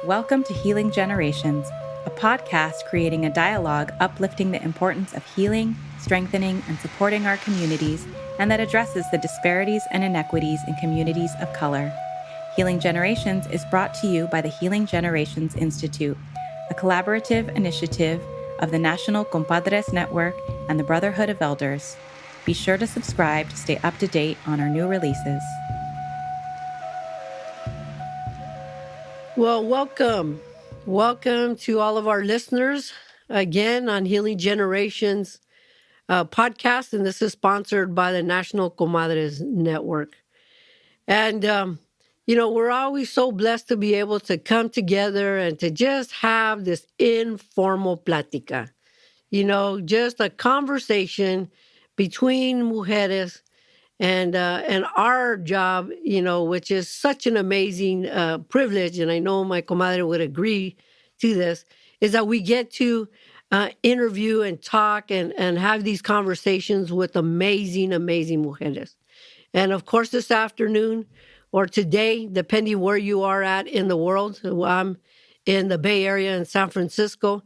Welcome to Healing Generations, a podcast creating a dialogue uplifting the importance of healing, strengthening, and supporting our communities, and that addresses the disparities and inequities in communities of color. Healing Generations is brought to you by the Healing Generations Institute, a collaborative initiative of the National Compadres Network and the Brotherhood of Elders. Be sure to subscribe to stay up to date on our new releases. Well, welcome. Welcome to all of our listeners again on Healing Generations podcast. And this is sponsored by the National Comadres Network. And, we're always so blessed to be able to come together and to just have this informal plática. Just a conversation between mujeres and our job, which is such an amazing privilege, and I know my comadre would agree to this, is that we get to interview and talk and have these conversations with amazing, amazing mujeres. And of course, this afternoon or today, depending where you are at in the world, I'm in the Bay Area in San Francisco.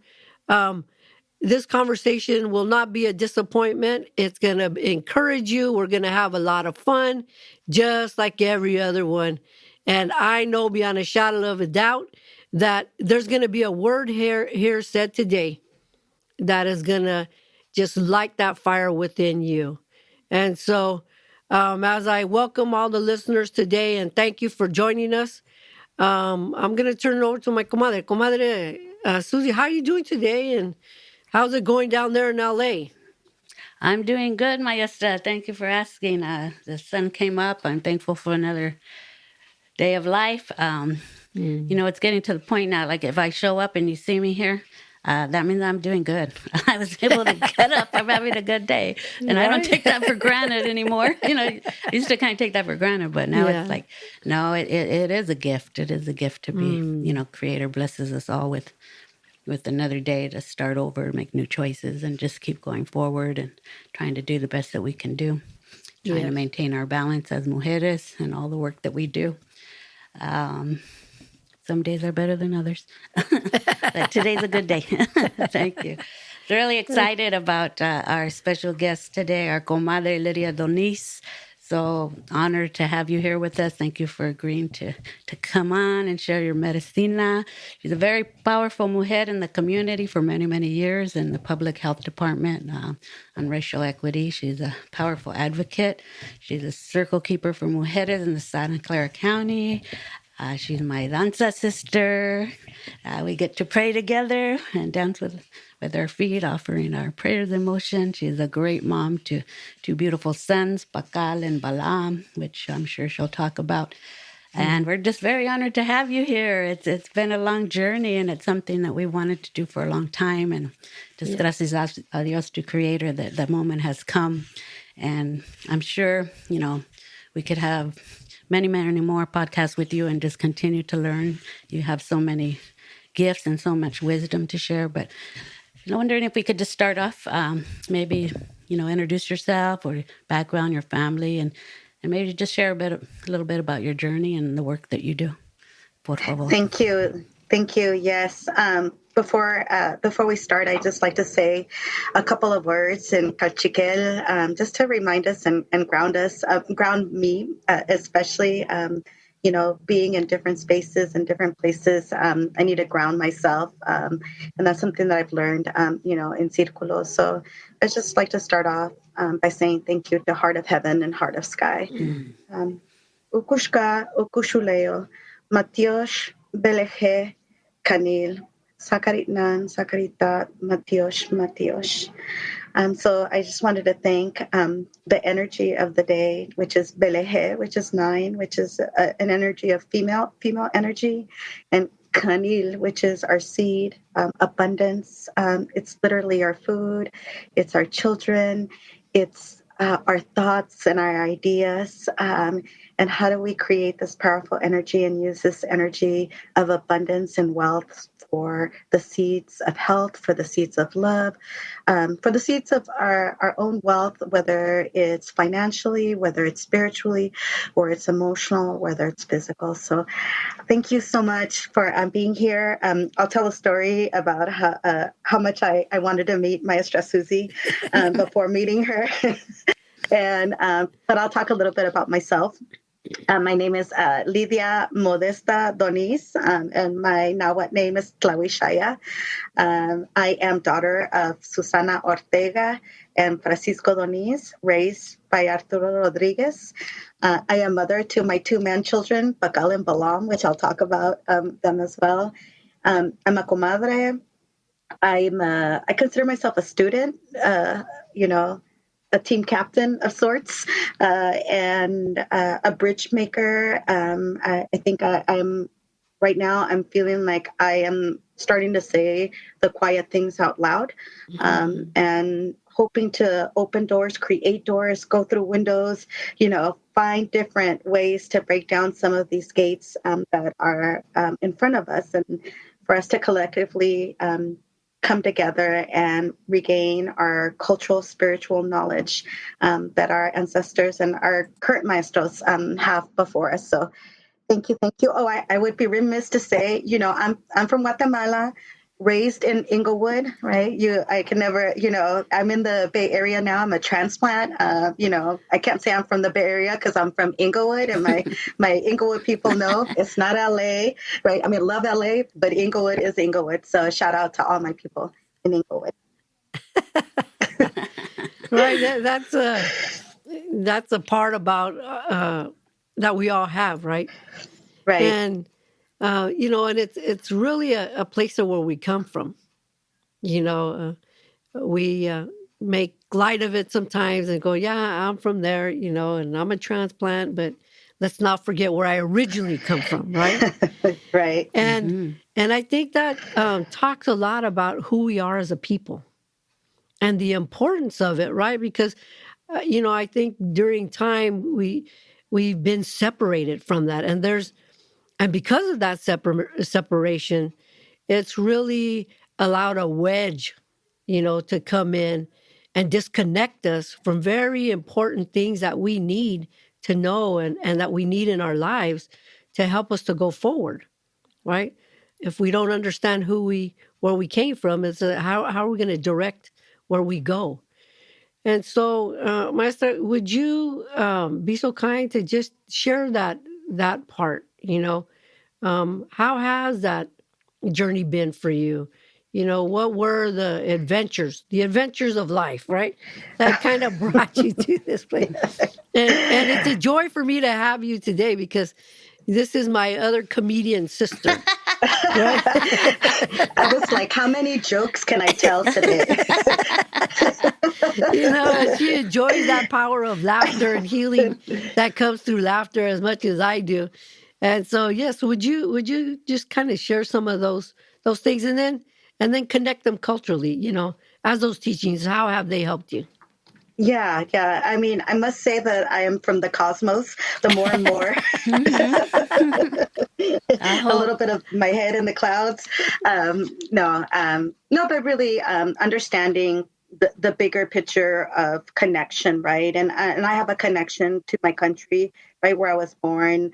This conversation will not be a disappointment. It's going to encourage you. We're going to have a lot of fun, just like every other one. And I know beyond a shadow of a doubt that there's going to be a word here said today that is going to just light that fire within you. And so as I welcome all the listeners today and thank you for joining us, I'm going to turn it over to my comadre. Comadre Susie, how are you doing today? And how's it going down there in L.A.? I'm doing good, Maestra. Thank you for asking. The sun came up. I'm thankful for another day of life. It's getting to the point now, like if I show up and you see me here, that means I'm doing good. I was able to get up. I'm having a good day. And I don't take that for granted anymore. I used to kind of take that for granted, but now it's like, no, it is a gift. It is a gift to be, Creator blesses us all with another day to start over, make new choices, and just keep going forward and trying to do the best that we can do, trying to maintain our balance as mujeres and all the work that we do. Some days are better than others. But today's a good day. Thank you. Really excited about our special guest today, our comadre Lidia Doniz. So honored to have you here with us. Thank you for agreeing to come on and share your medicina. She's a very powerful mujer in the community for many, many years in the public health department on racial equity. She's a powerful advocate. She's a circle keeper for mujeres in the Santa Clara County. She's my danza sister. We get to pray together and dance with our feet, offering our prayers in motion. She's a great mom to two beautiful sons, Pakal and Balam, which I'm sure she'll talk about. And we're just very honored to have you here. It's been a long journey, and it's something that we wanted to do for a long time. And just gracias a Dios to Creator that the moment has come. And I'm sure, we could have many, many more podcasts with you and just continue to learn. You have so many gifts and so much wisdom to share. But I'm wondering if we could just start off, maybe, introduce yourself or background, your family, and maybe just share a little bit about your journey and the work that you do. Por favor. Thank you. Yes. Before we start, I'd just like to say a couple of words in Cachiquel, just to remind us and ground me, especially, being in different spaces and different places. I need to ground myself. And that's something that I've learned, in Círculos. So I'd just like to start off by saying thank you to Heart of Heaven and Heart of Sky. Ukushka, Ukushuleo, Matios, Beleje, Kanil, Sakaritnan, Sakaritat, Matios. So I just wanted to thank the energy of the day, which is Beleje, which is 9, which is an energy of female energy, and Kanil, which is our seed, abundance. It's literally our food. It's our children. It's our thoughts and our ideas, and how do we create this powerful energy and use this energy of abundance and wealth for the seeds of health, for the seeds of love, for the seeds of our own wealth, whether it's financially, whether it's spiritually, or it's emotional, whether it's physical. So thank you so much for being here. I'll tell a story about how much I wanted to meet Maestra Susie before meeting her. But I'll talk a little bit about myself. My name is Lidia Modesta Doniz, and my Nahuatl name is Tlahuishaya. I am daughter of Susana Ortega and Francisco Doniz, raised by Arturo Rodriguez. I am mother to my two man-children, Bacal and Balam, which I'll talk about them as well. I'm a comadre. I consider myself a student, a team captain of sorts, and a bridge maker. I think I'm right now. I'm feeling like I am starting to say the quiet things out loud, and hoping to open doors, create doors, go through windows. Find different ways to break down some of these gates that are in front of us, and for us to collectively come together and regain our cultural, spiritual knowledge that our ancestors and our current maestros have before us. So thank you. Oh, I would be remiss to say, I'm from Guatemala, raised in Inglewood, right? I can never, I'm in the Bay Area now. I'm a transplant. I can't say I'm from the Bay Area because I'm from Inglewood, and my Inglewood people know it's not LA, right? I mean, love LA, but Inglewood is Inglewood. So shout out to all my people in Inglewood. Right. That's a part about that we all have, right? Right. And and it's really a place of where we come from. We make light of it sometimes and go, yeah, I'm from there, and I'm a transplant, but let's not forget where I originally come from, right? Right. And I think that talks a lot about who we are as a people and the importance of it, right? Because I think during time we've been separated from that, and because of that separation, it's really allowed a wedge, to come in and disconnect us from very important things that we need to know and that we need in our lives to help us to go forward, right? If we don't understand where we came from, it's how are we going to direct where we go? And so, Maestra, would you be so kind to just share that part? How has that journey been for you? What were the adventures of life, right? That kind of brought you to this place. And it's a joy for me to have you today because this is my other comedian sister. Right? I was like, how many jokes can I tell today? She enjoys that power of laughter and healing that comes through laughter as much as I do. And so, yes, would you just kind of share some of those things and then connect them culturally, as those teachings, how have they helped you? Yeah. I mean, I must say that I am from the cosmos, the more and more. A little bit of my head in the clouds. No, but really understanding the bigger picture of connection, right? And I have a connection to my country, right, where I was born,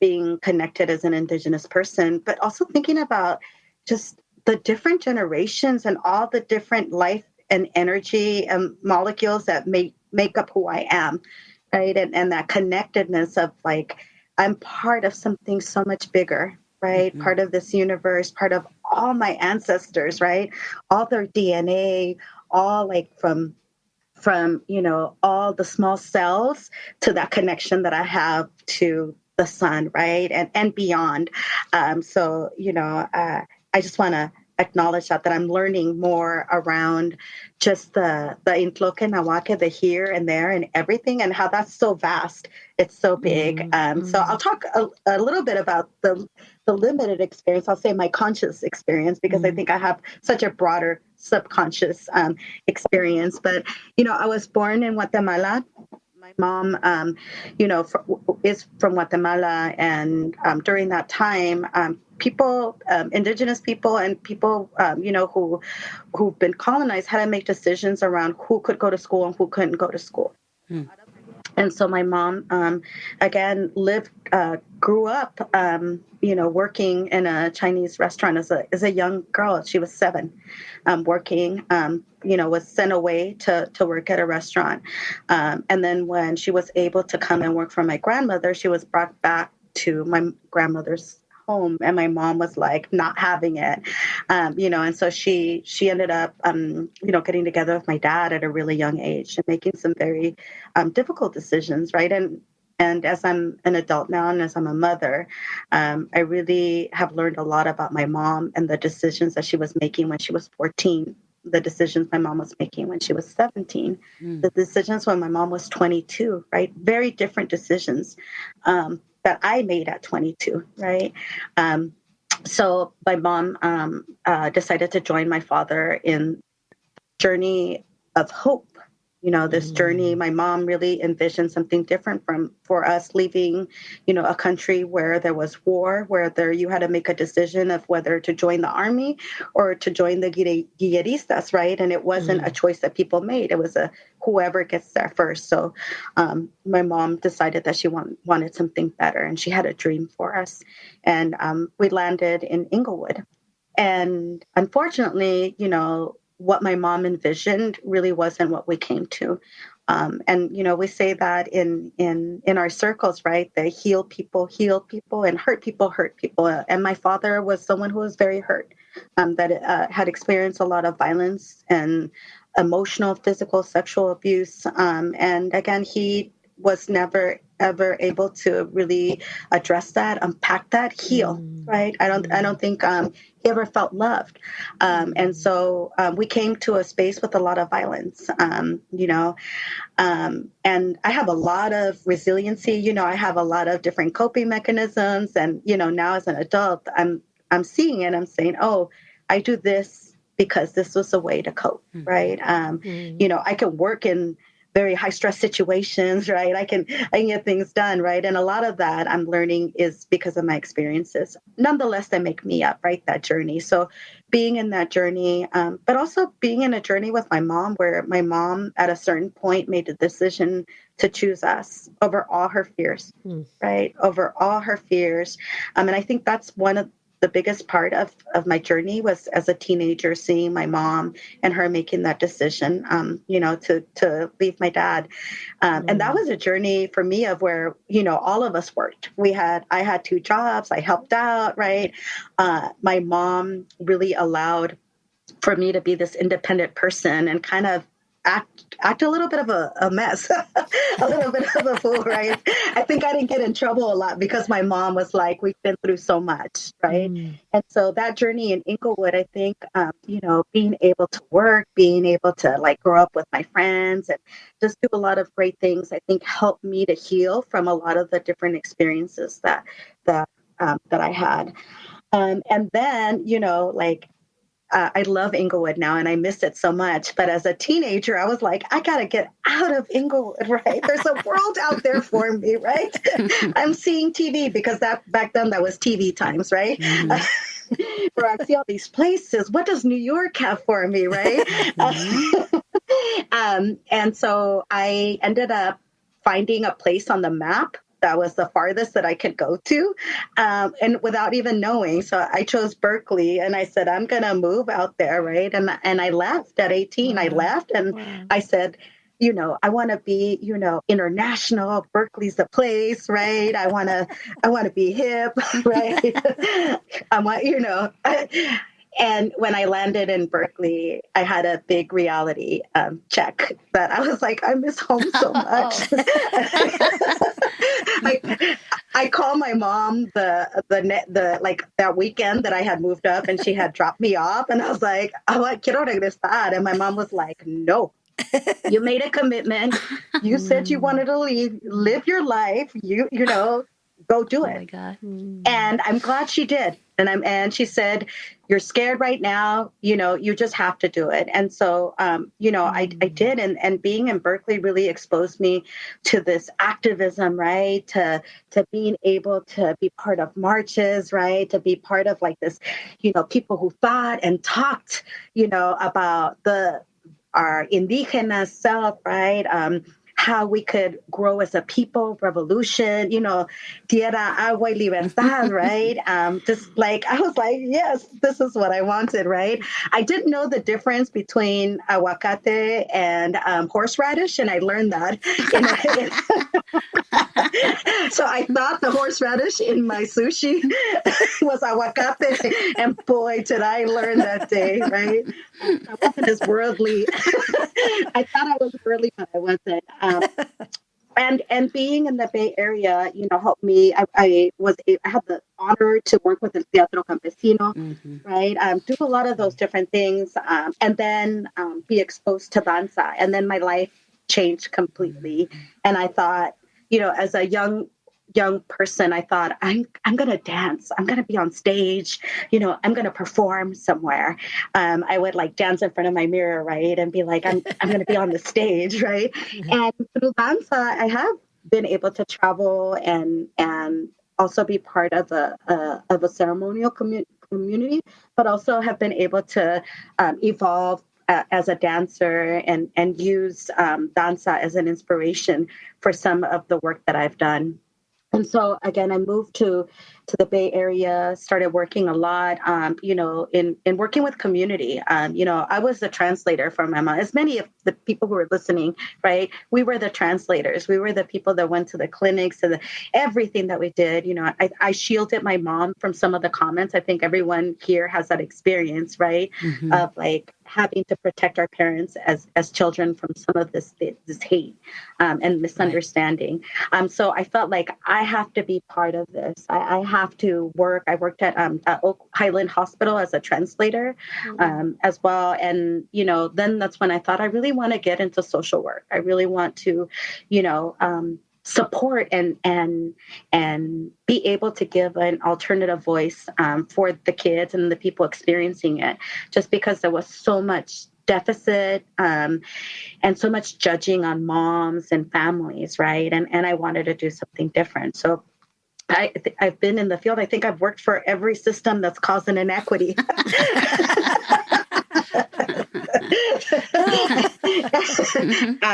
being connected as an Indigenous person, but also thinking about just the different generations and all the different life and energy and molecules that make up who I am, right? And that connectedness of like, I'm part of something so much bigger, right? Mm-hmm. Part of this universe, part of all my ancestors, right? All their DNA, all like from all the small cells to that connection that I have to the sun, right? And beyond. So, I just want to acknowledge that I'm learning more around just the Intloke Nawake, the here and there and everything, and how that's so vast. It's so big. So I'll talk a little bit about the limited experience. I'll say my conscious experience, because I think I have such a broader subconscious experience. But, I was born in Guatemala. My mom, is from Guatemala, and during that time, people, indigenous people, and people, who've been colonized, had to make decisions around who could go to school and who couldn't go to school. And so my mom, again, grew up, working in a Chinese restaurant as a young girl. She was 7, working, was sent away to work at a restaurant. And then when she was able to come and work for my grandmother, she was brought back to my grandmother's home, and my mom was like not having it, and so she ended up, getting together with my dad at a really young age and making some very difficult decisions, right? And as I'm an adult now, and as I'm a mother, I really have learned a lot about my mom and the decisions that she was making when she was 14, the decisions my mom was making when she was 17, the decisions when my mom was 22, right? Very different decisions that I made at 22, right? So my mom decided to join my father in journey of hope. This journey, my mom really envisioned something different for us leaving, a country where there was war, where you had to make a decision of whether to join the army or to join the guerrillistas, right? And it wasn't a choice that people made. It was whoever gets there first. So my mom decided that she wanted something better, and she had a dream for us. And we landed in Inglewood. And unfortunately, what my mom envisioned really wasn't what we came to. And, we say that in our circles, right? They heal people, and hurt people, hurt people. And my father was someone who was very hurt, that had experienced a lot of violence and emotional, physical, sexual abuse. And again, he was never ever able to really address that, unpack that, heal, right? I don't think he ever felt loved. And so we came to a space with a lot of violence, and I have a lot of resiliency, I have a lot of different coping mechanisms. And, now as an adult, I'm seeing it, I'm saying, oh, I do this because this was a way to cope, right? I can work in very high stress situations, right? I can get things done, right? And a lot of that I'm learning is because of my experiences. Nonetheless, they make me up, right? That journey. So being in that journey, but also being in a journey with my mom, where my mom at a certain point made a decision to choose us over all her fears, right? Over all her fears. And I think that's one of the biggest part of my journey was as a teenager, seeing my mom and her making that decision, to leave my dad. And that was a journey for me of where, all of us worked. I had 2 jobs. I helped out, right? My mom really allowed for me to be this independent person and kind of act a little bit of a mess, a little bit of a fool, right? I think I didn't get in trouble a lot because my mom was like, we've been through so much, right? And so that journey in Inglewood, I think, being able to work, being able to like grow up with my friends and just do a lot of great things, I think helped me to heal from a lot of the different experiences that I had. And then, I love Inglewood now and I miss it so much. But as a teenager, I was like, I got to get out of Inglewood, right? There's a world out there for me, right? I'm seeing TV because back then that was TV times, right? Where I see all these places. What does New York have for me, right? And so I ended up finding a place on the map that was the farthest that I could go to, and without even knowing. So I chose Berkeley, and I said, I'm going to move out there, right? And I left at 18. Wow. I left, and I said, I want to be, international. Berkeley's the place, right? I want to be hip, right? I want, And when I landed in Berkeley, I had a big reality check that I was like, I miss home so much. I called my mom the like that weekend that I had moved up, and she had dropped me off, and I was like, quiero regresar. And my mom was like, no, you made a commitment. You said you wanted to live your life. Go do it. Oh my God. And I'm glad she did. And she said, you're scared right now, you just have to do it. And so, I did. And being in Berkeley really exposed me to this activism, right? To being able to be part of marches, right? To be part of like this, people who thought and talked, about our indigenous self, right? How we could grow as a people, revolution, tierra, agua y libertad, right? Just like, I was like, yes, this is what I wanted, right? I didn't know the difference between aguacate and horseradish, and I learned that. So I thought the horseradish in my sushi was aguacate, and boy, did I learn that day, right? I wasn't as worldly. I thought I was worldly, but I wasn't. And being in the Bay Area, helped me. I had the honor to work with the Teatro Campesino, right? Do a lot of those different things, and then be exposed to danza, and then my life changed completely. And I thought, as a young person, I thought, I'm going to dance. I'm going to be on stage. I'm going to perform somewhere. I would like dance in front of my mirror, right? And be like, I'm going to be on the stage, right? And through danza, I have been able to travel and also be part of a ceremonial community, but also have been able to evolve as a dancer and use danza as an inspiration for some of the work that I've done. And so, again, I moved to the Bay Area, started working a lot, in working with community. I was the translator for Mema. As many of the people who were listening, right, we were the translators. We were the people that went to the clinics and everything that we did. I shielded my mom from some of the comments. I think everyone here has that experience, right, of like having to protect our parents as children from some of this hate and misunderstanding. Right. So I felt like I have to be part of this. I have to work. I worked at Oak Highland Hospital as a translator as well. And, then that's when I thought I really want to get into social work. I really want to, support and be able to give an alternative voice for the kids and the people experiencing it, just because there was so much deficit and so much judging on moms and families, right? And I wanted to do something different. So I've been in the field. I think I've worked for every system that's causing inequity.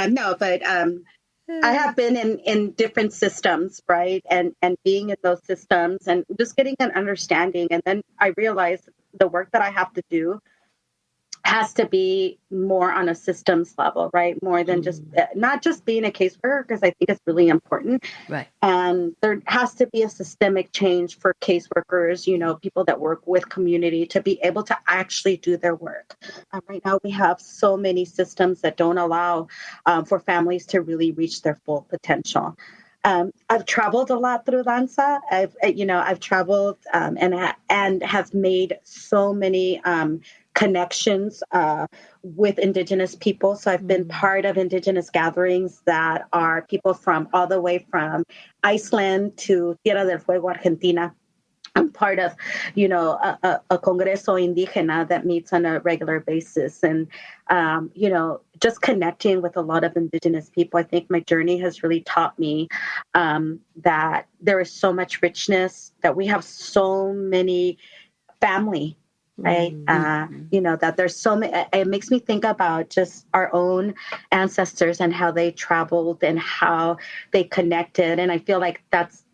No, but I have been in different systems, right? And being in those systems and just getting an understanding. And then I realized the work that I have to do has to be more on a systems level, right? More than just, not just being a caseworker, because I think it's really important. Right. And there has to be a systemic change for caseworkers, people that work with community, to be able to actually do their work. Right now, we have so many systems that don't allow for families to really reach their full potential. I've traveled a lot through danza. I've traveled and have made so many connections with Indigenous people. So I've been part of Indigenous gatherings that are people from all the way from Iceland to Tierra del Fuego, Argentina. I'm part of, a Congreso Indígena that meets on a regular basis. And, just connecting with a lot of Indigenous people. I think my journey has really taught me that there is so much richness, that we have so many family, right? That there's so many. It makes me think about just our own ancestors and how they traveled and how they connected. And I feel like that's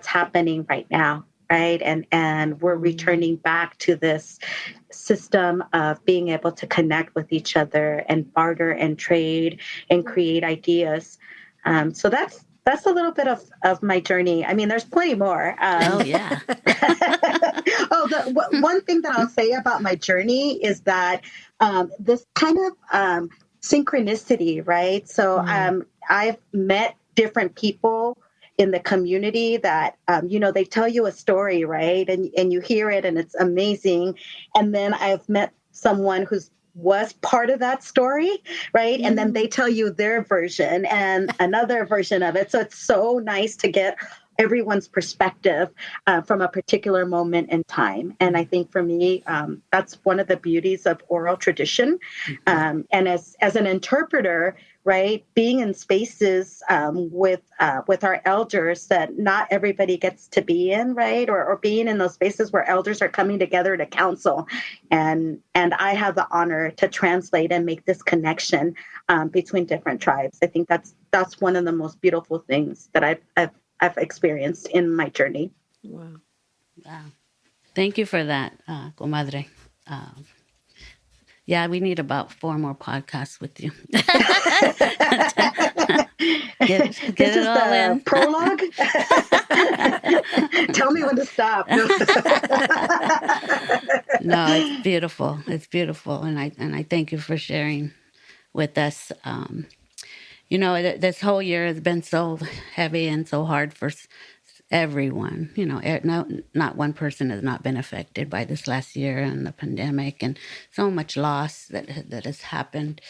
happening right now. Right. And we're returning back to this system of being able to connect with each other and barter and trade and create ideas. So that's a little bit of my journey. I mean, there's plenty more. Oh, yeah. One thing that I'll say about my journey is that this kind of synchronicity, right? So I've met different people in the community that, they tell you a story, right? And you hear it and it's amazing. And then I've met someone was part of that story, right? And then they tell you their version and another version of it. So it's so nice to get everyone's perspective from a particular moment in time. And I think for me, that's one of the beauties of oral tradition. And as an interpreter, right, being in spaces with our elders that not everybody gets to be in, right, or being in those spaces where elders are coming together to counsel, and I have the honor to translate and make this connection between different tribes. I think that's one of the most beautiful things that I've experienced in my journey. Wow. Wow. Thank you for that, comadre. Yeah, we need about 4 more podcasts with you. Get This it is all the in. prologue. Tell me when to stop. No, it's beautiful. It's beautiful, and I thank you for sharing with us. This whole year has been so heavy and so hard for everyone. Not one person has not been affected by this last year and the pandemic, and so much loss that has happened.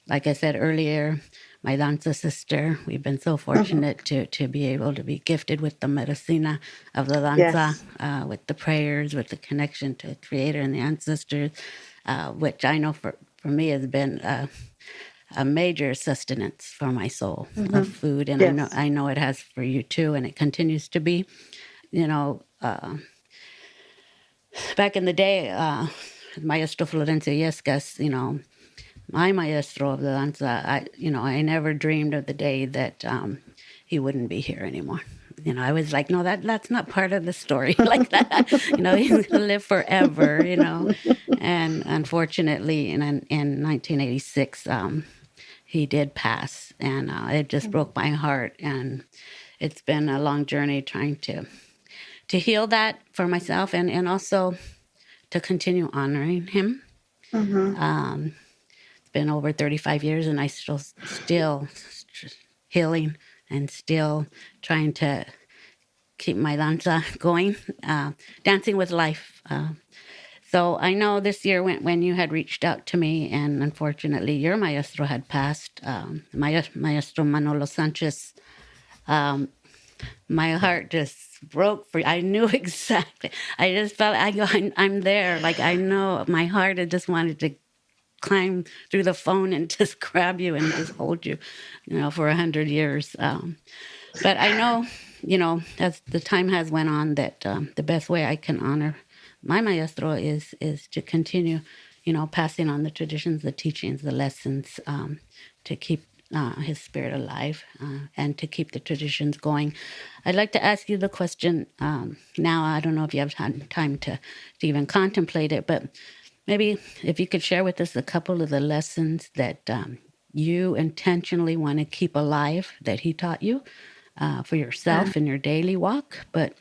Like I said earlier, my danza sister, we've been so fortunate to be able to be gifted with the medicina of the danza, Yes. with the prayers, with the connection to the Creator and the ancestors, which I know for me has been a major sustenance for my soul of food, and Yes. I know it has for you too, and it continues to be. Back in the day, Maestro Florencio Yescas, my maestro of the danza, I never dreamed of the day that he wouldn't be here anymore. I was like, no, that's not part of the story like that. He's gonna live forever. And unfortunately, in 1986, he did pass, and it just broke my heart. And it's been a long journey trying to heal that for myself, and also to continue honoring him. It's been over 35 years, and I still healing and still trying to keep my danza going, dancing with life. So I know this year when you had reached out to me, and unfortunately your maestro had passed, Maestro Manolo Sanchez, my heart just broke for you. I knew exactly. I just felt, I'm there. Like, I know my heart had just wanted to climb through the phone and just grab you and just hold you, for 100 years. But I know, as the time has went on, that the best way I can honor my maestro is to continue, passing on the traditions, the teachings, the lessons, to keep his spirit alive, and to keep the traditions going. I'd like to ask you the question now. I don't know if you have time to even contemplate it, but maybe if you could share with us a couple of the lessons that you intentionally want to keep alive that he taught you for yourself in your daily walk, but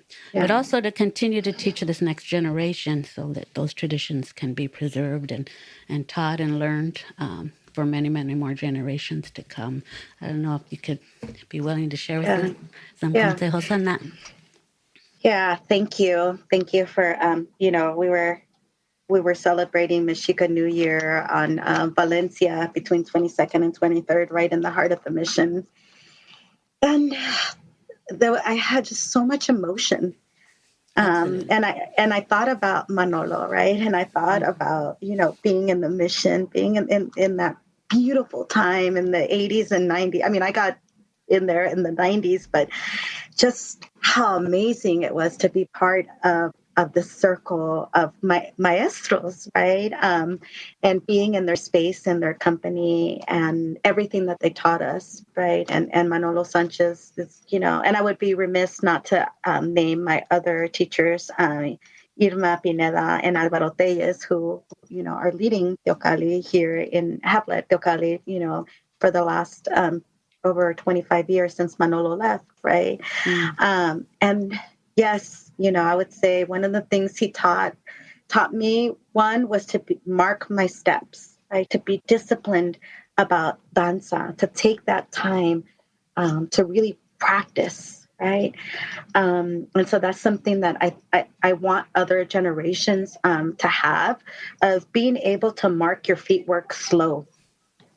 also to continue to teach this next generation so that those traditions can be preserved and taught and learned for many, many more generations to come. I don't know if you could be willing to share with us some consejos on that. Yeah, thank you. Thank you for, we were celebrating Mexica New Year on Valencia between 22nd and 23rd, right in the heart of the mission. And I had just so much emotion. And I thought about Manolo, right? And I thought about, being in the mission, being in that beautiful time in the 80s and 90s. I mean, I got in there in the 90s, but just how amazing it was to be part of the circle of my maestros, right? And being in their space, in their company, and everything that they taught us, right? And Manolo Sanchez is, and I would be remiss not to name my other teachers, Irma Pineda and Alvaro Telles, who, are leading Teocalli here have led Teocalli, for the last over 25 years since Manolo left, right? And yes, I would say one of the things he taught me, one was to mark my steps, right? To be disciplined about danza, to take that time to really practice, right? And so that's something that I want other generations to have, of being able to mark your feet work slow,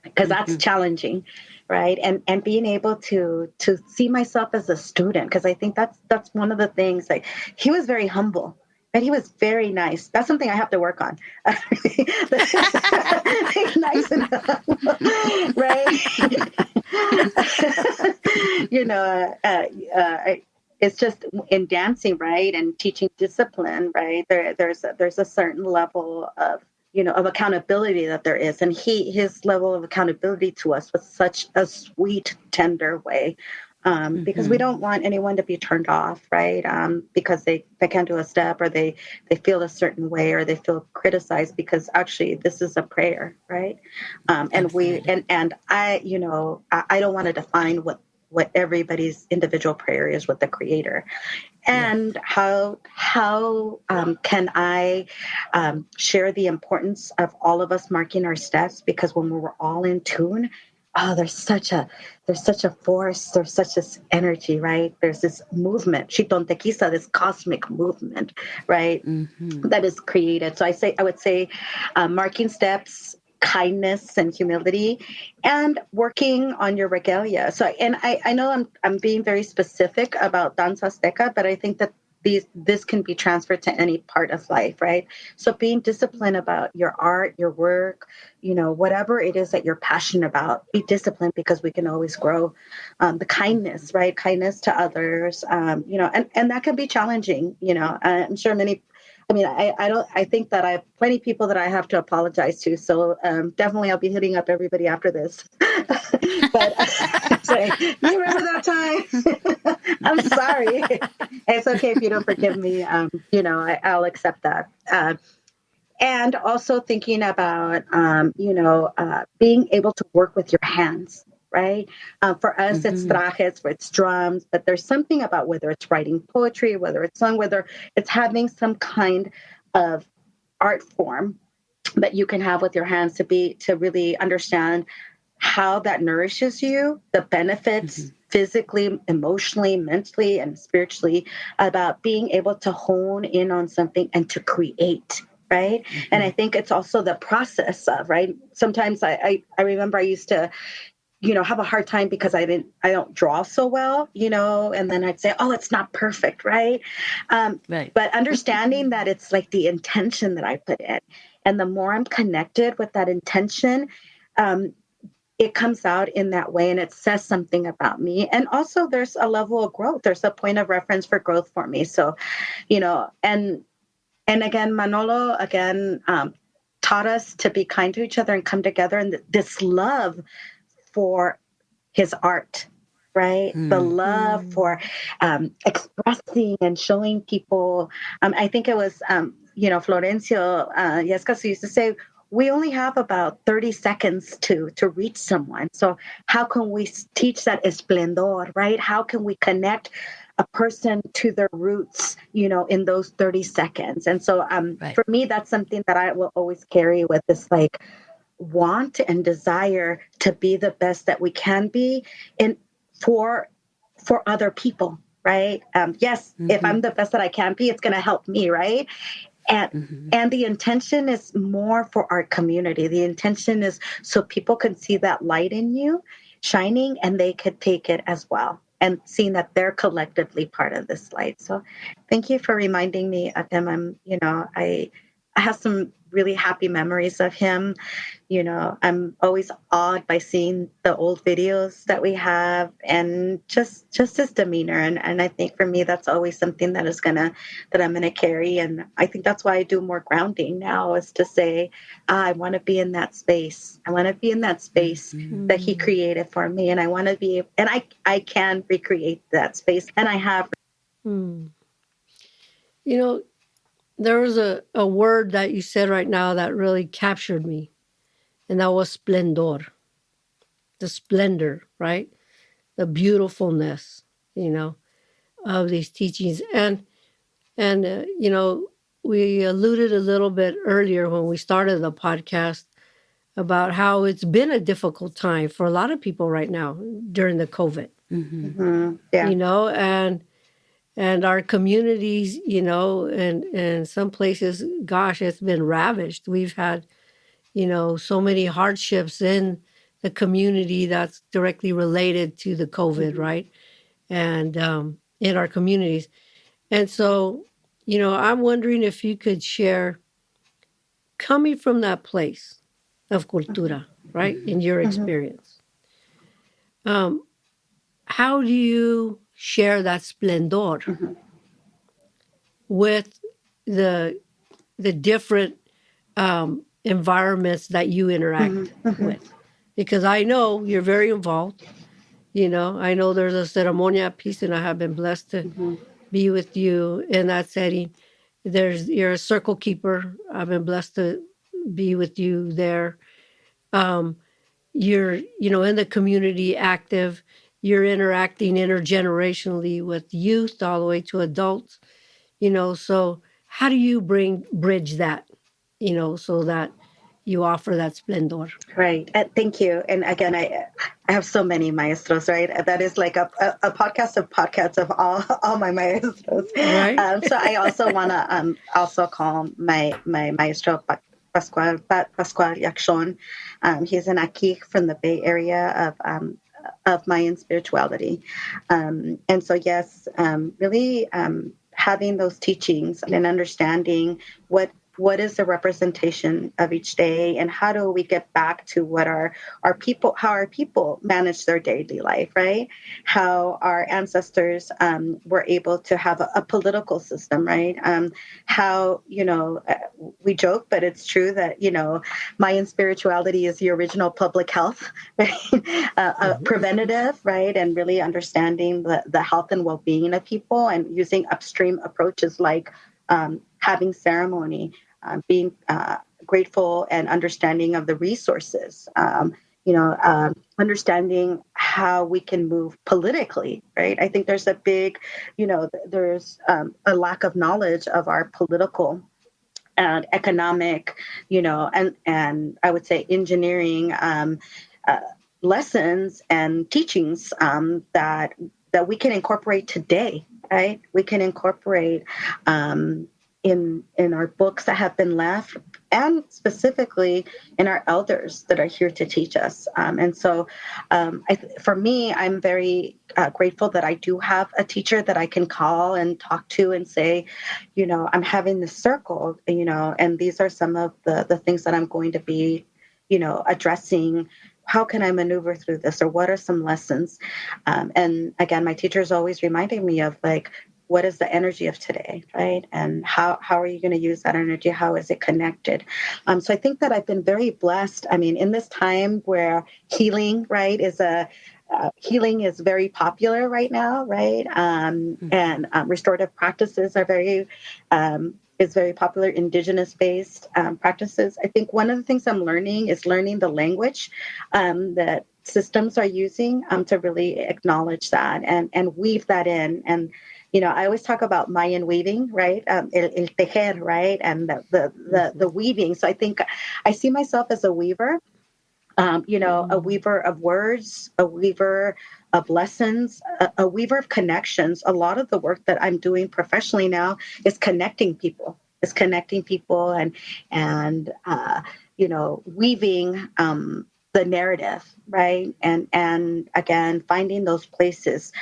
because that's challenging, right? And being able to see myself as a student, because I think that's one of the things. Like, he was very humble, and he was very nice. That's something I have to work on. Nice and humble, right? you know, it's just in dancing, right, and teaching discipline, right? There's a certain level of, of accountability that there is, and his level of accountability to us was such a sweet, tender way. Because we don't want anyone to be turned off, right? Because they can't do a step, or they feel a certain way, or they feel criticized, because actually this is a prayer, right? And I don't want to define what everybody's individual prayer is with the Creator. And how can I share the importance of all of us marking our steps? Because when we're all in tune, there's such a force, there's such this energy, right? There's this movement, Chitontequisa, this cosmic movement, right? That is created. So I would say marking steps, kindness and humility, and working on your regalia. So, and I know I'm being very specific about Danza Azteca, but I think that this can be transferred to any part of life, right? So being disciplined about your art, your work, whatever it is that you're passionate about, be disciplined, because we can always grow. The kindness, right? Kindness to others, and that can be challenging. I'm sure I think that I have plenty of people that I have to apologize to. So definitely I'll be hitting up everybody after this. But saying, you remember that time? I'm sorry. It's okay if you don't forgive me. I'll accept that. And also thinking about, being able to work with your hands, right? For us, it's trajes, it's drums, but there's something about whether it's writing poetry, whether it's song, whether it's having some kind of art form that you can have with your hands to really understand how that nourishes you, the benefits physically, emotionally, mentally, and spiritually, about being able to hone in on something and to create. Right. And I think it's also the process of, right. Sometimes I remember I used to, have a hard time because I don't draw so well, and then I'd say, oh, it's not perfect. Right. Right. But understanding that it's like the intention that I put in, and the more I'm connected with that intention, it comes out in that way, and it says something about me. And also there's a level of growth. There's a point of reference for growth for me. So, and again, Manolo, taught us to be kind to each other and come together. And this love for his art, right? The love for expressing and showing people. I think it was, Florencio Yescas used to say, we only have about 30 seconds to reach someone. So how can we teach that esplendor, right? How can we connect a person to their roots, in those 30 seconds? And so for me, that's something that I will always carry with this, like, want and desire to be the best that we can be for other people, right? Yes, if I'm the best that I can be, it's going to help me, right? And the intention is more for our community. The intention is so people can see that light in you shining, and they could take it as well, and seeing that they're collectively part of this light. So thank you for reminding me of him. I have some really happy memories of him. I'm always awed by seeing the old videos that we have, and just his demeanor. And I think for me, that's always something that I'm gonna carry. And I think that's why I do more grounding now, is to say, I want to be in that space. I want to be in that space that he created for me. And I want to be, and I can recreate that space. And I have. There was a word that you said right now that really captured me, and that was splendor. The splendor, right? The beautifulness, of these teachings. And we alluded a little bit earlier when we started the podcast about how it's been a difficult time for a lot of people right now during the COVID. Yeah. And our communities, and some places, gosh, it's been ravaged. We've had, so many hardships in the community that's directly related to the COVID, right? And in our communities. And so, I'm wondering if you could share, coming from that place of cultura, right, in your experience, how do you share that splendor with the different environments that you interact with? Because I know you're very involved. I know there's a ceremonia piece, and I have been blessed to be with you in that setting. You're a circle keeper. I've been blessed to be with you there. You're, in the community active. You're interacting intergenerationally with youth all the way to adults. So how do you bridge that, so that you offer that splendor? Right. Thank you. And again, I have so many maestros, right? That is like a podcast of podcasts of all my maestros. Right. So I also want to also call my maestro Pascual Yakshon. He's an Akik from the Bay Area of Mayan spirituality. And so, yes, really having those teachings and understanding what is the representation of each day, and how do we get back to what our people manage their daily life, right? How our ancestors were able to have a political system, right? How, we joke, but it's true that, Mayan spirituality is the original public health, right? Preventative, right? And really understanding the health and well-being of people, and using upstream approaches like having ceremony, being grateful and understanding of the resources, understanding how we can move politically, right? I think there's a big, there's a lack of knowledge of our political and economic, and I would say engineering lessons and teachings that we can incorporate today, right? We can incorporate in our books that have been left, and specifically in our elders that are here to teach us. And so for me, I'm very grateful that I do have a teacher that I can call and talk to and say, I'm having this circle, and these are some of the things that I'm going to be, addressing. How can I maneuver through this, or what are some lessons? And again, my teacher is always reminding me of, like, what is the energy of today, right? And how are you going to use that energy? How is it connected? So I think that I've been very blessed. I mean, in this time where healing, right, healing is very popular right now, right? And restorative practices are very popular, indigenous-based practices. I think one of the things I'm learning is the language that systems are using to really acknowledge that and weave that in. And I always talk about Mayan weaving, right? El tejer, right? And the weaving. So I think I see myself as a weaver, a weaver of words, a weaver of lessons, a weaver of connections. A lot of the work that I'm doing professionally now is connecting people, and weaving the narrative, right? And again, finding those places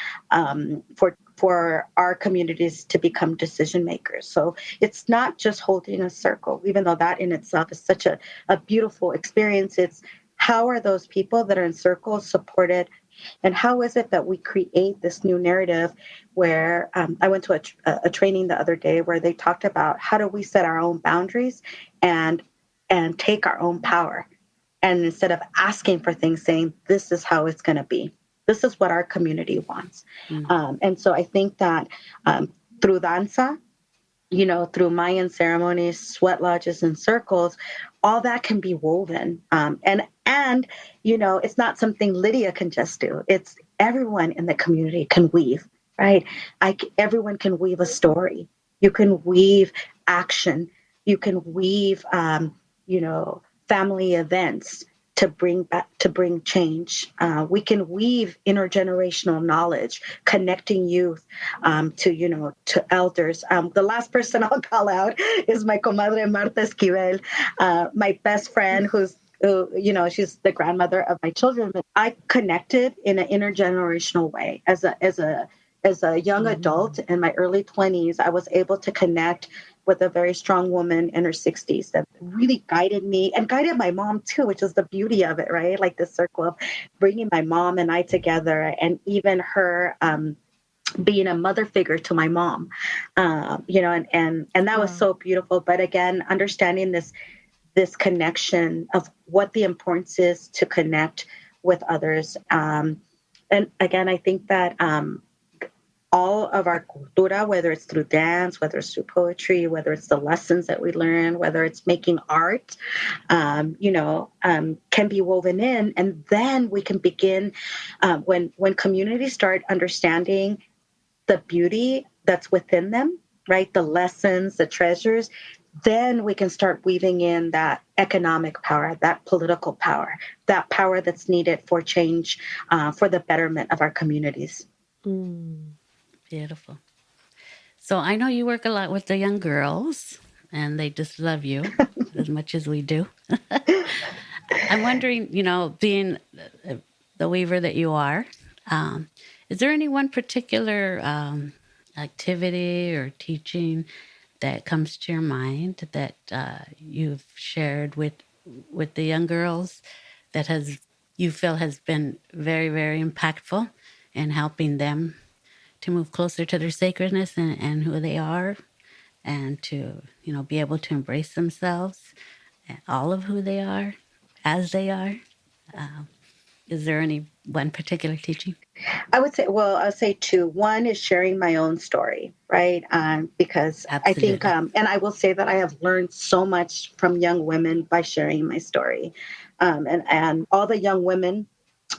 for our communities to become decision makers. So it's not just holding a circle, even though that in itself is such a beautiful experience. It's how are those people that are in circles supported, and how is it that we create this new narrative where I went to a training the other day where they talked about how do we set our own boundaries and take our own power. And instead of asking for things, saying, this is how it's going to be. This is what our community wants. And so I think that through danza, through Mayan ceremonies, sweat lodges, and circles, all that can be woven. And it's not something Lidia can just do. It's everyone in the community can weave, right? Everyone can weave a story. You can weave action. You can weave, family events to bring change. We can weave intergenerational knowledge, connecting youth to elders. The last person I'll call out is my comadre Marta Esquivel, my best friend, who's she's the grandmother of my children, but I connected in an intergenerational way as a young adult in my early 20s. I was able to connect with a very strong woman in her 60s that really guided me and guided my mom too, which is the beauty of it, right? Like this circle of bringing my mom and I together, and even her being a mother figure to my mom, and that was so beautiful. But again, understanding this connection of what the importance is to connect with others. And again, I think that all of our cultura, whether it's through dance, whether it's through poetry, whether it's the lessons that we learn, whether it's making art, can be woven in. And then we can begin when communities start understanding the beauty that's within them, right? The lessons, the treasures, then we can start weaving in that economic power, that political power, that power that's needed for change, for the betterment of our communities. Beautiful. So I know you work a lot with the young girls, and they just love you as much as we do. I'm wondering, being the weaver that you are, is there any one particular activity or teaching that comes to your mind that you've shared with the young girls that you feel has been very, very impactful in helping them to move closer to their sacredness and who they are, and to be able to embrace themselves and all of who they are as they are? Is there any one particular teaching? I'll say two. One is sharing my own story, right? Because Absolutely. I think, and I will say that I have learned so much from young women by sharing my story. And all the young women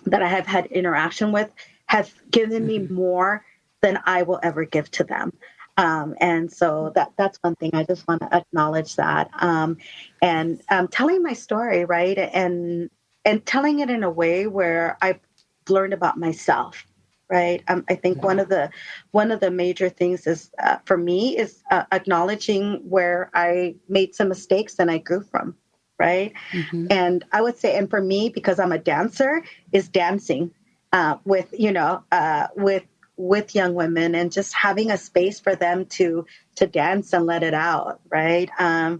that I have had interaction with have given me more than I will ever give to them. And so that's one thing I just want to acknowledge that. And telling my story, right? And telling it in a way where I've learned about myself, right? I think one of the major things is for me is acknowledging where I made some mistakes and I grew from, right? And I would say, and for me, because I'm a dancer, is dancing with young women, and just having a space for them to dance and let it out, right? And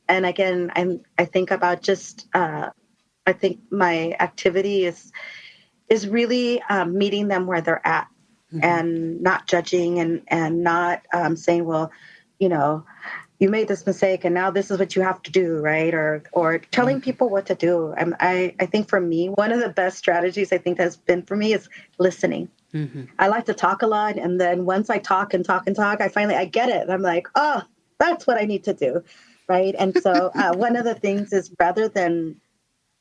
again, I think about just I think my activity is really meeting them where they're at, and not judging, and not saying, well, you made this mistake and now this is what you have to do, right? Or telling people what to do. I think for me, one of the best strategies I think has been for me is listening. I like to talk a lot, and then once I talk and talk and talk, I get it. I'm like, oh, that's what I need to do, right? And so one of the things is, rather than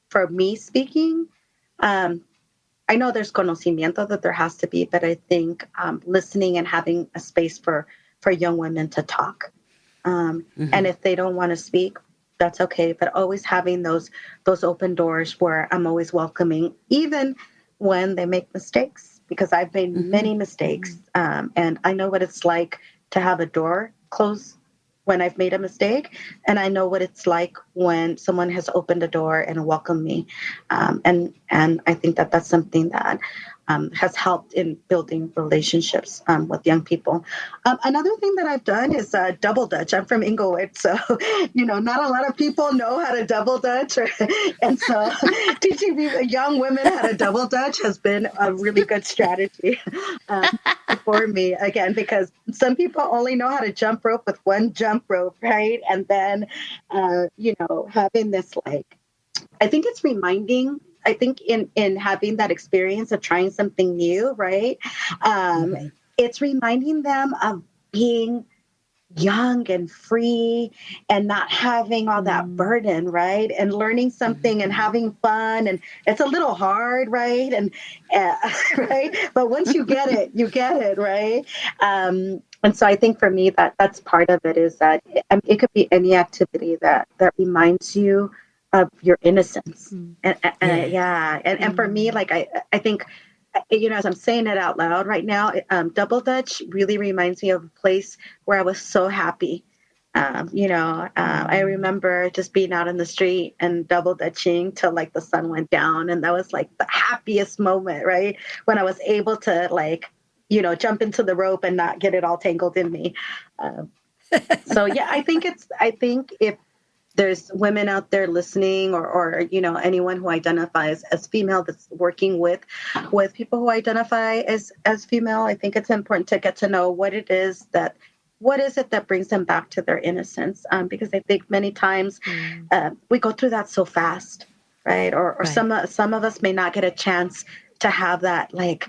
for me speaking, I know there's conocimiento that there has to be, but I think listening and having a space for young women to talk. And if they don't want to speak, that's okay. But always having those open doors where I'm always welcoming, even when they make mistakes, because I've made many mistakes. And I know what it's like to have a door close when I've made a mistake. And I know what it's like when someone has opened a door and welcomed me. And I think that that's something that has helped in building relationships with young people. Another thing that I've done is double dutch. I'm from Inglewood, so not a lot of people know how to double dutch, and so teaching young women how to double dutch has been a really good strategy for me. Again, because some people only know how to jump rope with one jump rope, right? And then having this, like, I think it's reminding. I think in having that experience of trying something new, right? It's reminding them of being young and free and not having all that burden, right? And learning something and having fun. And it's a little hard, right? And right, but once you get it, right? And so I think for me that's part of it, is that it could be any activity that reminds you of your innocence. And for me, like I think, as I'm saying it out loud right now, double dutch really reminds me of a place where I was so happy, I remember just being out in the street and double dutching till like the sun went down. And that was like the happiest moment, right? When I was able to like, jump into the rope and not get it all tangled in me. So yeah, I think if there's women out there listening or anyone who identifies as female that's working with people who identify as female, I think it's important to get to know what is it that brings them back to their innocence, because I think many times we go through that so fast, right? Or Right. some of us may not get a chance to have that like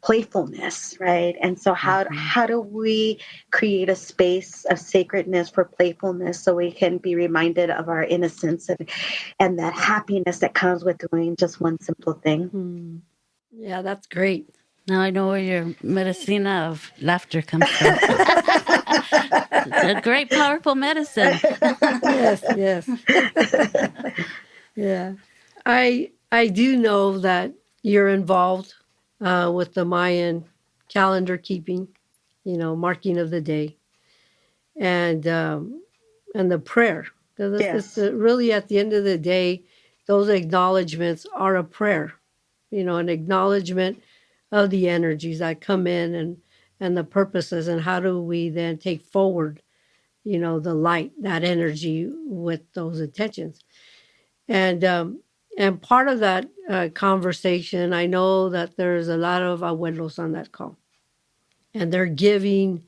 playfulness, right? And so how do we create a space of sacredness for playfulness so we can be reminded of our innocence and that happiness that comes with doing just one simple thing? Yeah, that's great. Now I know where your medicina of laughter comes from. It's a great, powerful medicine. Yes. Yeah. I do know that you're involved with the Mayan calendar keeping, marking of the day, and the prayer. 'Cause Yes. it's really at the end of the day, those acknowledgments are a prayer, an acknowledgement of the energies that come in and the purposes, and how do we then take forward, the light, that energy with those intentions. And part of that conversation, I know that there's a lot of abuelos on that call, and they're giving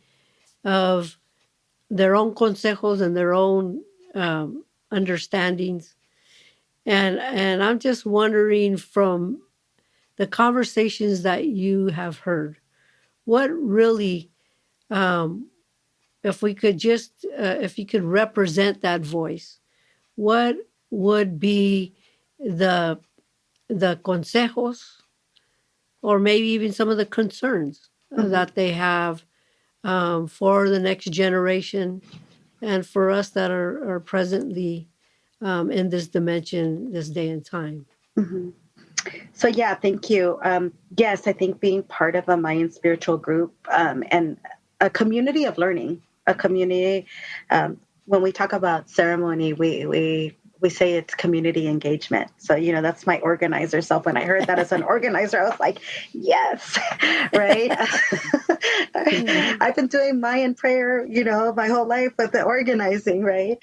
of their own consejos and their own understandings. And I'm just wondering, from the conversations that you have heard, what really, if you could represent that voice, what would be the consejos, or maybe even some of the concerns that they have for the next generation and for us that are presently in this dimension, this day and time? Mm-hmm. So yeah, thank you. Yes, I think being part of a Mayan spiritual group and a community of learning, a community. When we talk about ceremony, we say it's community engagement. So that's my organizer self. When I heard that as an organizer, I was like, yes, right. I've been doing Mayan prayer, my whole life with the organizing, right.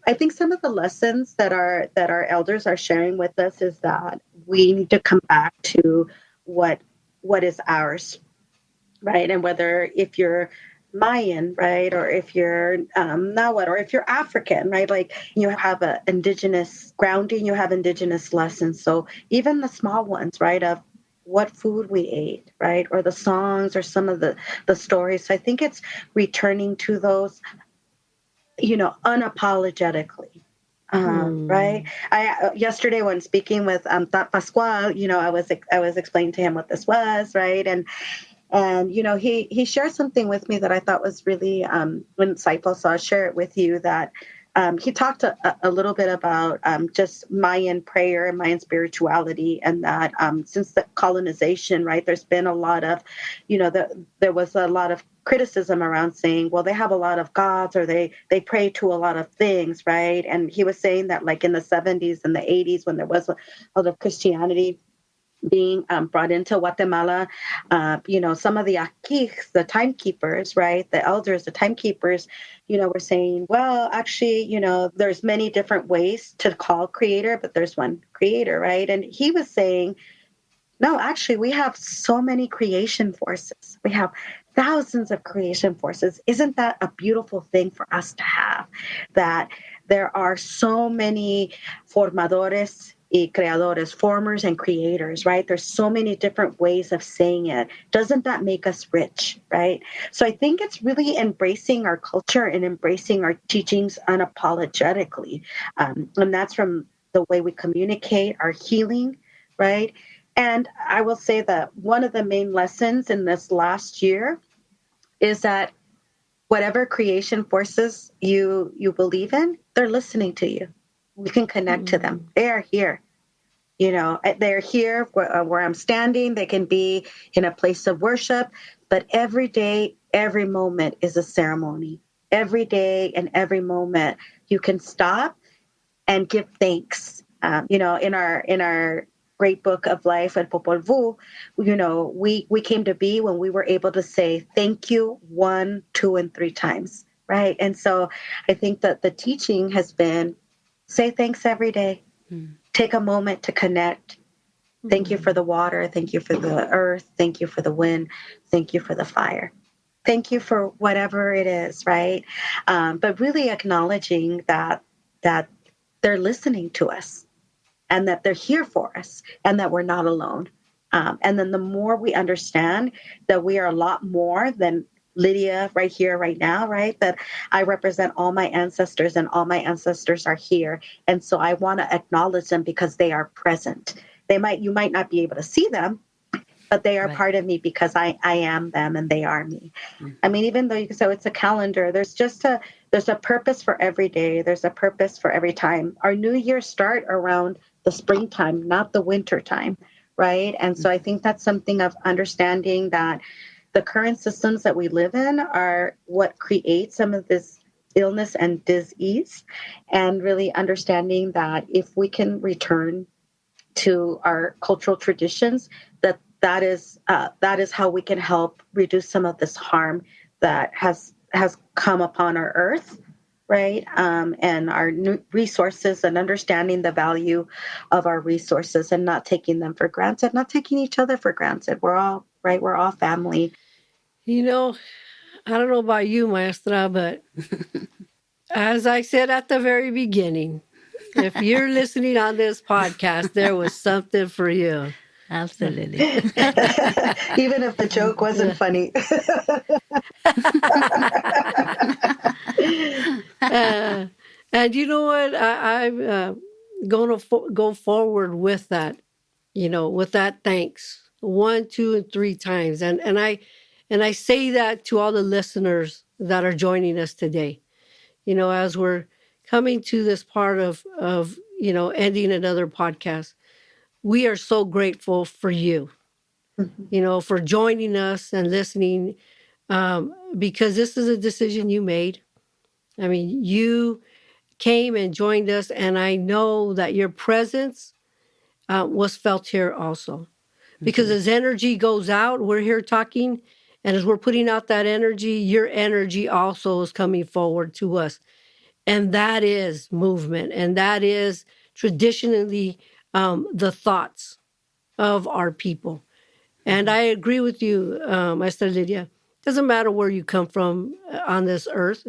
I think some of the lessons that our elders are sharing with us is that we need to come back to what is ours, right? And whether if you're Mayan, right, or if you're Nahuatl, or if you're African, right, like you have an indigenous grounding, you have indigenous lessons. So even the small ones, right, of what food we ate, right, or the songs or some of the stories. So I think it's returning to those, unapologetically. Right. I yesterday when speaking with Tat Pascual, I was explaining to him what this was, right, and he shared something with me that I thought was really insightful. So I'll share it with you. That he talked a little bit about just Mayan prayer and Mayan spirituality, and that since the colonization, right, there's been a lot of, there was a lot of criticism around saying, well, they have a lot of gods, or they pray to a lot of things, right? And he was saying that like in the 70s and the 80s, when there was a lot of Christianity being brought into Guatemala, some of the akijs, the timekeepers, right, the elders, the timekeepers, were saying, well, actually, there's many different ways to call creator, but there's one creator, right? And he was saying, no, actually, we have so many creation forces. We have thousands of creation forces. Isn't that a beautiful thing for us to have? That there are so many formadores y creadores, formers and creators, right? There's so many different ways of saying it. Doesn't that make us rich, right? So I think it's really embracing our culture and embracing our teachings unapologetically. And that's from the way we communicate, our healing, right? And I will say that one of the main lessons in this last year is that whatever creation forces you believe in, they're listening to you. We can connect to them. They are here. They're here where I'm standing. They can be in a place of worship, but every day, every moment is a ceremony. every day and every moment, you can stop and give thanks. In our great book of life at Popol Vuh, we came to be when we were able to say thank you 1, 2, and 3 times, right? And so I think that the teaching has been say thanks every day. Take a moment to connect. Thank you for the water. Thank you for the earth. Thank you for the wind. Thank you for the fire. Thank you for whatever it is, right? But really acknowledging that they're listening to us and that they're here for us and that we're not alone. And then the more we understand that we are a lot more than Lidia right here, right now, right? That I represent all my ancestors and all my ancestors are here. And so I want to acknowledge them because they are present. You might not be able to see them, but they are part of me because I am them and they are me. I mean, even though so it's a calendar, there's a purpose for every day. There's a purpose for every time. Our new year start around the springtime, not the winter time, right? And so I think that's something of understanding that the current systems that we live in are what create some of this illness and disease, and really understanding that if we can return to our cultural traditions, that is how we can help reduce some of this harm that has come upon our earth, right? And our new resources, and understanding the value of our resources and not taking them for granted, not taking each other for granted. We're all right. We're all family. I don't know about you, Maestra, but as I said at the very beginning, if you're listening on this podcast, there was something for you. Absolutely. Even if the joke wasn't funny. And you know what? I'm going to go forward with that, with that thanks 1, 2, and 3 times. And I say that to all the listeners that are joining us today, as we're coming to this part of ending another podcast. We are so grateful for you, for joining us and listening, because this is a decision you made. I mean, you came and joined us, and I know that your presence was felt here also. Because as energy goes out, we're here talking, and as we're putting out that energy, your energy also is coming forward to us. And that is movement, and that is traditionally the thoughts of our people. And I agree with you, Maestra Lidia. Doesn't matter where you come from on this earth.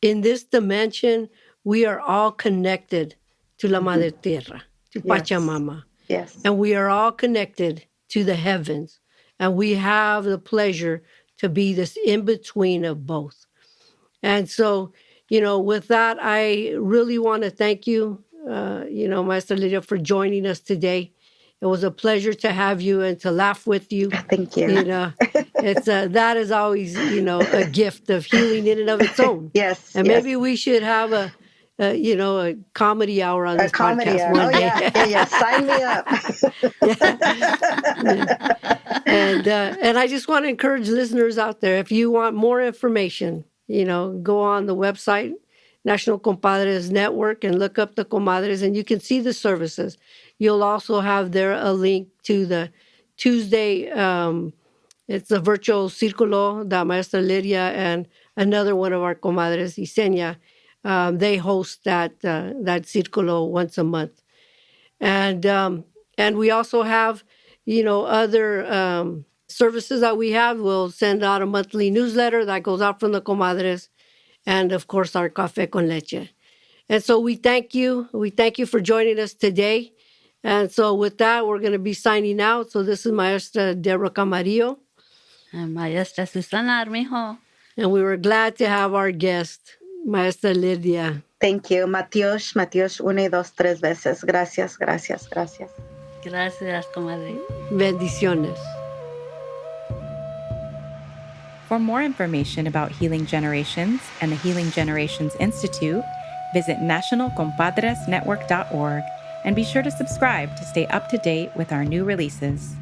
In this dimension, we are all connected to La Madre Tierra, to Pachamama. Yes. And we are all connected to the heavens. And we have the pleasure to be this in-between of both. And so, with that, I really want to thank you, Maestra Lidia, for joining us today. It was a pleasure to have you and to laugh with you. Thank you. It's that is always, a gift of healing in and of its own. Yes. And maybe we should have a comedy hour on this podcast one day. Yeah. Sign me up. And I just want to encourage listeners out there, if you want more information, go on the website, National Compadres Network, and look up the Comadres, and you can see the services. You'll also have there a link to the Tuesday, it's a virtual Círculo that Maestra Lidia and another one of our Comadres, Yesenia, they host that Círculo once a month. And we also have, other services that we have. We'll send out a monthly newsletter that goes out from the Comadres, and of course our Café con Leche. And so we thank you. We thank you for joining us today. And so with that, we're going to be signing out. So this is Maestra Debra Camarillo. And Maestra Susanna Armijo. And we were glad to have our guest, Maestra Lidia. Thank you. Matios, 1 y 2, 3 veces. Gracias. Gracias, comadre. Bendiciones. For more information about Healing Generations and the Healing Generations Institute, visit nationalcompadresnetwork.org and be sure to subscribe to stay up to date with our new releases.